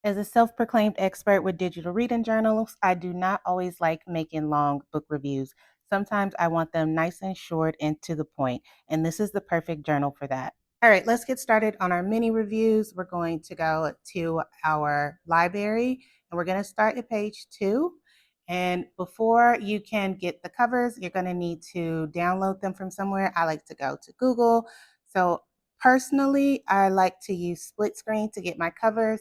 As a self-proclaimed expert with digital reading journals, I do not always like making long book reviews. Sometimes I want them nice and short and to the point, and this is the perfect journal for that. All right, let's get started on our mini reviews. We're going to go to our library, and we're going to start at page 2. And before you can get the covers, you're going to need to download them from somewhere. I like to go to Google. So personally, I like to use split screen to get my covers.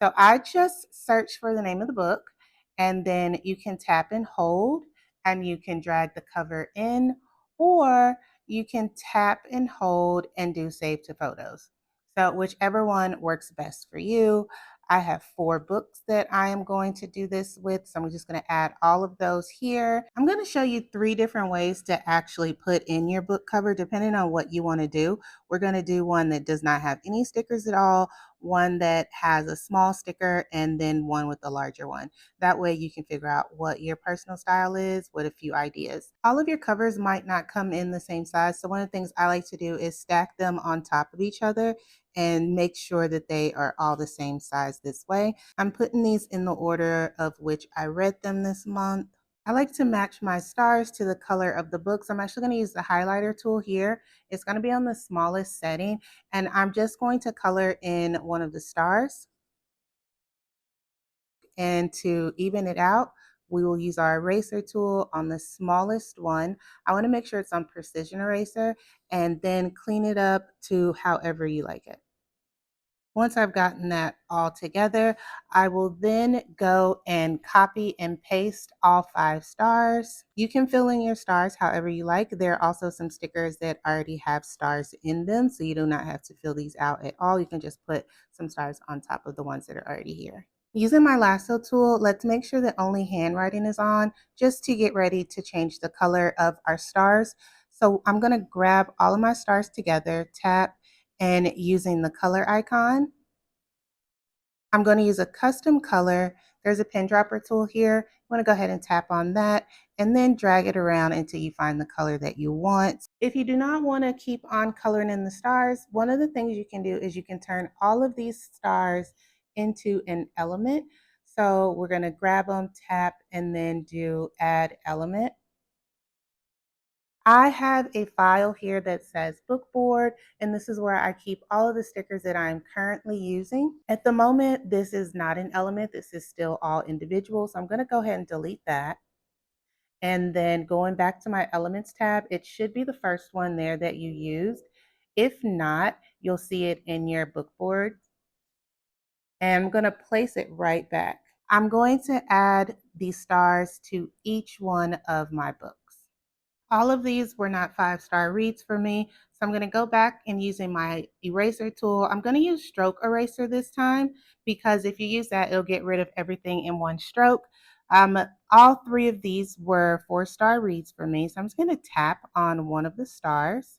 So I just search for the name of the book, and then you can tap and hold, and you can drag the cover in, or you can tap and hold and do save to photos. So whichever one works best for you. I have 4 books that I am going to do this with, so I'm just going to add all of those here. I'm going to show you 3 different ways to actually put in your book cover depending on what you want to do. We're going to do one that does not have any stickers at all, one that has a small sticker, and then one with a larger one. That way you can figure out what your personal style is with a few ideas. All of your covers might not come in the same size, so one of the things I like to do is stack them on top of each other and make sure that they are all the same size this way. I'm putting these in the order of which I read them this month. I like to match my stars to the color of the book. So I'm actually going to use the highlighter tool here. It's going to be on the smallest setting, and I'm just going to color in one of the stars. And to even it out, we will use our eraser tool on the smallest one. I want to make sure it's on precision eraser, and then clean it up to however you like it. Once I've gotten that all together, I will then go and copy and paste all 5 stars. You can fill in your stars however you like. There are also some stickers that already have stars in them, so you do not have to fill these out at all. You can just put some stars on top of the ones that are already here. Using my lasso tool, let's make sure that only handwriting is on just to get ready to change the color of our stars. So I'm going to grab all of my stars together, tap, and using the color icon, I'm going to use a custom color. There's a pen dropper tool here. I'm going to go ahead and tap on that and then drag it around until you find the color that you want. If you do not want to keep on coloring in the stars, one of the things you can do is you can turn all of these stars into an element. So we're going to grab them, tap, and then do add element. I have a file here that says bookboard, and this is where I keep all of the stickers that I'm currently using. At the moment, this is not an element. This is still all individual. So I'm going to go ahead and delete that. And then going back to my elements tab, it should be the first one there that you used. If not, you'll see it in your bookboard. And I'm going to place it right back. I'm going to add these stars to each one of my books. All of these were not 5-star reads for me, so I'm going to go back and using my eraser tool. I'm going to use stroke eraser this time because if you use that, it'll get rid of everything in one stroke. All 3 of these were 4-star reads for me, so I'm just going to tap on one of the stars.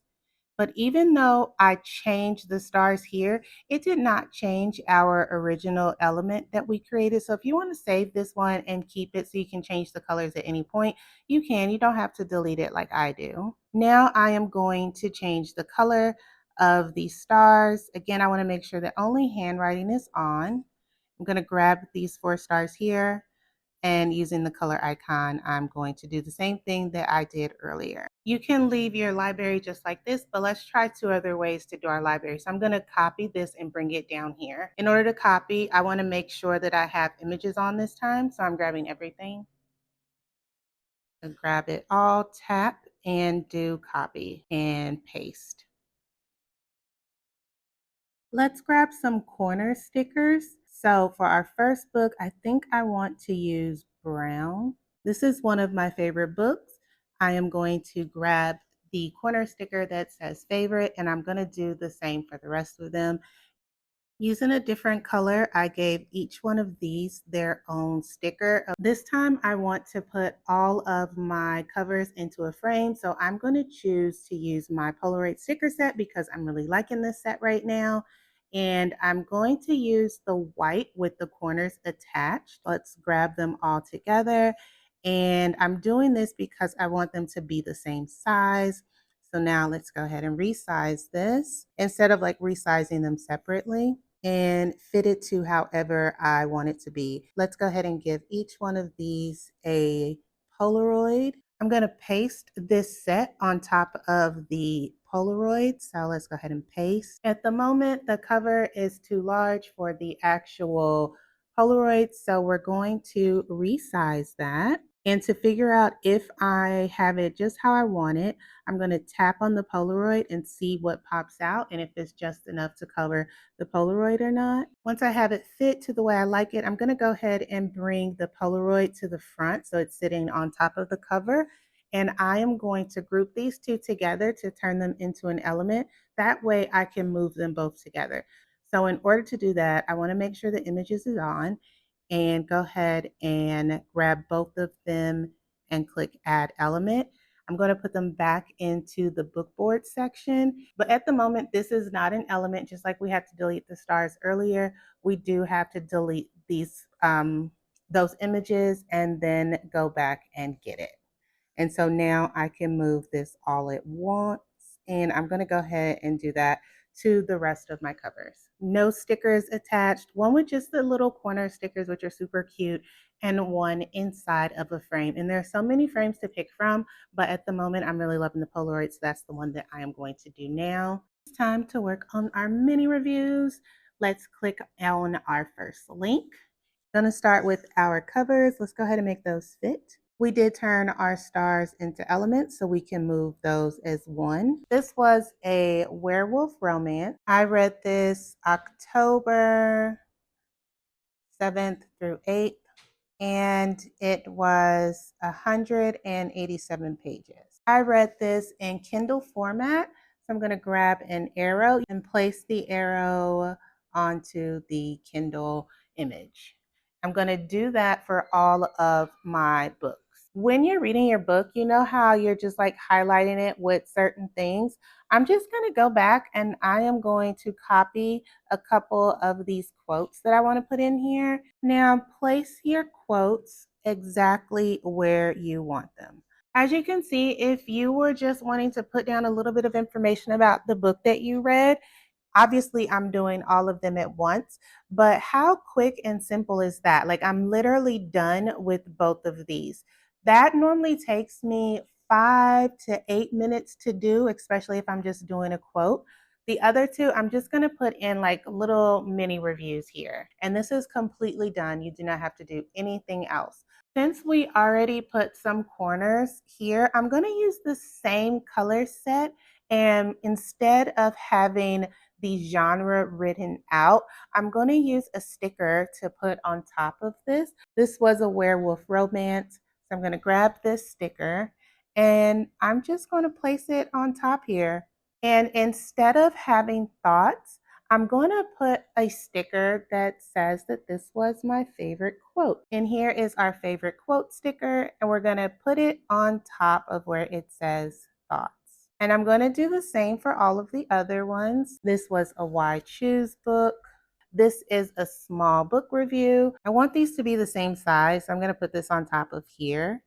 But even though I changed the stars here, it did not change our original element that we created. So if you want to save this one and keep it so you can change the colors at any point, you can. You don't have to delete it like I do. Now I am going to change the color of these stars. Again, I want to make sure that only handwriting is on. I'm going to grab these 4 stars here. And using the color icon, I'm going to do the same thing that I did earlier. You can leave your library just like this, but let's try 2 other ways to do our library. So I'm going to copy this and bring it down here. In order to copy, I want to make sure that I have images on this time. So I'm grabbing everything. So grab it all, tap, and do copy and paste. Let's grab some corner stickers. So for our first book, I think I want to use brown. This is one of my favorite books. I am going to grab the corner sticker that says favorite, and I'm going to do the same for the rest of them. Using a different color, I gave each one of these their own sticker. This time I want to put all of my covers into a frame, so I'm going to choose to use my Polaroid sticker set because I'm really liking this set right now. And I'm going to use the white with the corners attached. Let's grab them all together. And I'm doing this because I want them to be the same size. So now let's go ahead and resize this instead of like resizing them separately. and fit it to however I want it to be. Let's go ahead and give each one of these a Polaroid. I'm going to paste this set on top of the Polaroid. So let's go ahead and paste. At the moment, the cover is too large for the actual Polaroid. So we're going to resize that. And to figure out if I have it just how I want it, I'm going to tap on the Polaroid and see what pops out and if it's just enough to cover the Polaroid or not. Once I have it fit to the way I like it, I'm going to go ahead and bring the Polaroid to the front so it's sitting on top of the cover. And I am going to group these two together to turn them into an element. That way I can move them both together. So in order to do that, I want to make sure the images is on and go ahead and grab both of them and click add element. I'm going to put them back into the bookboard section, but at the moment, this is not an element. Just like we had to delete the stars earlier, we do have to delete those images and then go back and get it. And so now I can move this all at once. And I'm going to go ahead and do that to the rest of my covers. No stickers attached, one with just the little corner stickers, which are super cute, and one inside of a frame. And there are so many frames to pick from, but at the moment I'm really loving the Polaroid, so that's the one that I am going to do now. It's time to work on our mini reviews. Let's click on our first link. I'm going to start with our covers. Let's go ahead and make those fit. We did turn our stars into elements, so we can move those as one. This was a werewolf romance. I read this October 7th through 8th, and it was 187 pages. I read this in Kindle format, so I'm going to grab an arrow and place the arrow onto the Kindle image. I'm going to do that for all of my books. When you're reading your book, you know how you're just like highlighting it with certain things. I'm just going to go back and I am going to copy a couple of these quotes that I want to put in here. Now, place your quotes exactly where you want them. As you can see, if you were just wanting to put down a little bit of information about the book that you read, obviously I'm doing all of them at once, but how quick and simple is that? Like, I'm literally done with both of these. That normally takes me 5 to 8 minutes to do, especially if I'm just doing a quote. The other two, I'm just going to put in like little mini reviews here. And this is completely done. You do not have to do anything else. Since we already put some corners here, I'm going to use the same color set. And instead of having the genre written out, I'm going to use a sticker to put on top of this. This was a werewolf romance. So I'm going to grab this sticker and I'm just going to place it on top here. And instead of having thoughts, I'm going to put a sticker that says that this was my favorite quote. And here is our favorite quote sticker, and we're going to put it on top of where it says thoughts. And I'm going to do the same for all of the other ones. This was a Why Choose book. This is a small book review. I want these to be the same size, so I'm going to put this on top of here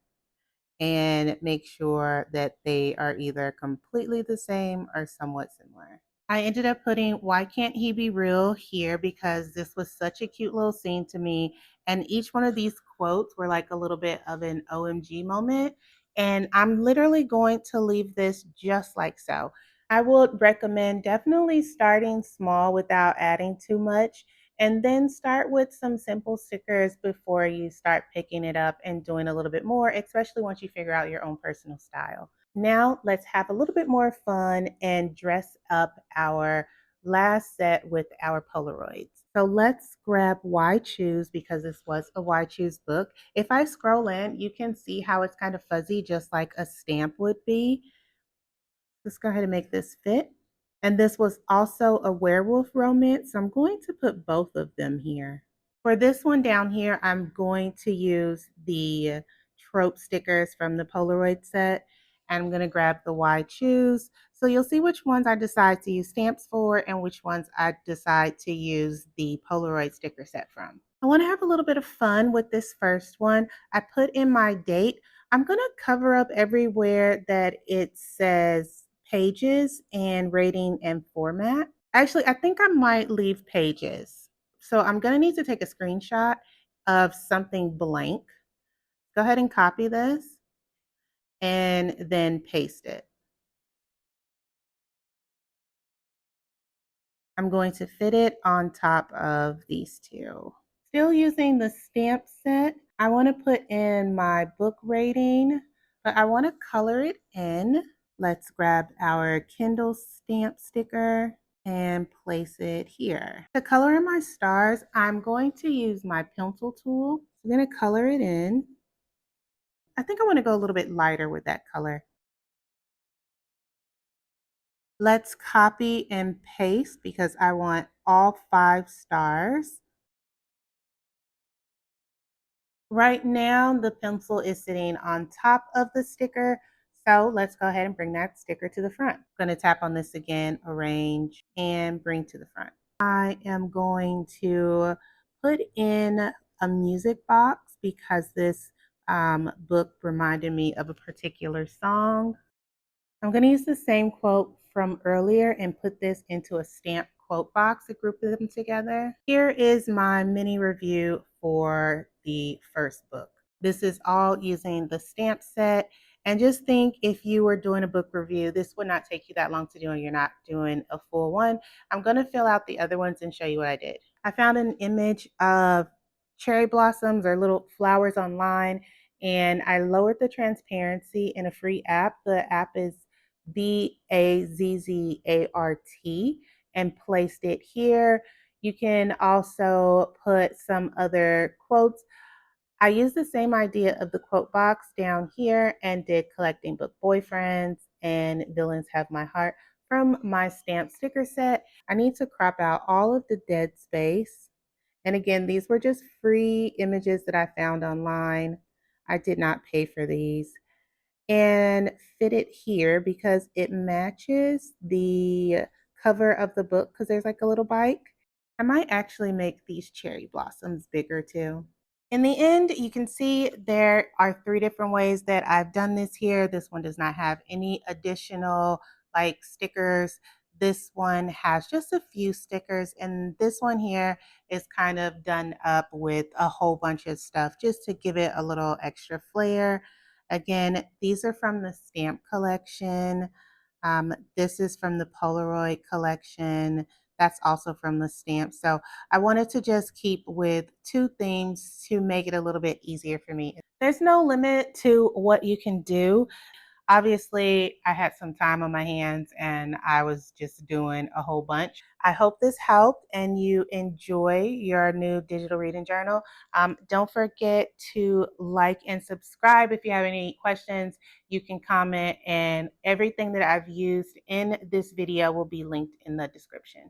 and make sure that they are either completely the same or somewhat similar. I ended up putting Why Can't He Be Real here because this was such a cute little scene to me. And each one of these quotes were like a little bit of an OMG moment. And I'm literally going to leave this just like so. I would recommend definitely starting small without adding too much, and then start with some simple stickers before you start picking it up and doing a little bit more, especially once you figure out your own personal style. Now let's have a little bit more fun and dress up our last set with our Polaroids. So let's grab Why Choose because this was a Why Choose book. If I scroll in, you can see how it's kind of fuzzy, just like a stamp would be. Let's go ahead and make this fit. And this was also a werewolf romance, so I'm going to put both of them here. For this one down here, I'm going to use the trope stickers from the Polaroid set. And I'm going to grab the Why Choose. So you'll see which ones I decide to use stamps for and which ones I decide to use the Polaroid sticker set from. I want to have a little bit of fun with this first one. I put in my date. I'm going to cover up everywhere that it says pages and rating and format. Actually, I think I might leave pages. So I'm going to need to take a screenshot of something blank. Go ahead and copy this and then paste it. I'm going to fit it on top of these two. Still using the stamp set, I want to put in my book rating, but I want to color it in. Let's grab our Kindle stamp sticker and place it here. To color in my stars, I'm going to use my pencil tool. I'm going to color it in. I think I want to go a little bit lighter with that color. Let's copy and paste because I want all 5 stars. Right now, the pencil is sitting on top of the sticker. So let's go ahead and bring that sticker to the front. I'm going to tap on this again, arrange, and bring to the front. I am going to put in a music box because this book reminded me of a particular song. I'm going to use the same quote from earlier and put this into a stamped quote box to group them together. Here is my mini review for the first book. This is all using the stamp set. And just think, if you were doing a book review, this would not take you that long to do and you're not doing a full one. I'm going to fill out the other ones and show you what I did. I found an image of cherry blossoms or little flowers online, and I lowered the transparency in a free app. The app is BAZZART, and placed it here. You can also put some other quotes. I used the same idea of the quote box down here and did collecting book boyfriends and villains have my heart from my stamp sticker set. I need to crop out all of the dead space. And again, these were just free images that I found online. I did not pay for these. And fit it here because it matches the cover of the book because there's like a little bike. I might actually make these cherry blossoms bigger too. In the end, you can see there are 3 different ways that I've done this here. This one does not have any additional like stickers. This one has just a few stickers, and this one here is kind of done up with a whole bunch of stuff just to give it a little extra flair. Again, these are from the stamp collection. This is from the Polaroid collection. That's also from the stamp. So I wanted to just keep with 2 themes to make it a little bit easier for me. There's no limit to what you can do. Obviously, I had some time on my hands and I was just doing a whole bunch. I hope this helped and you enjoy your new digital reading journal. Don't forget to like and subscribe. If you have any questions, you can comment, and everything that I've used in this video will be linked in the description.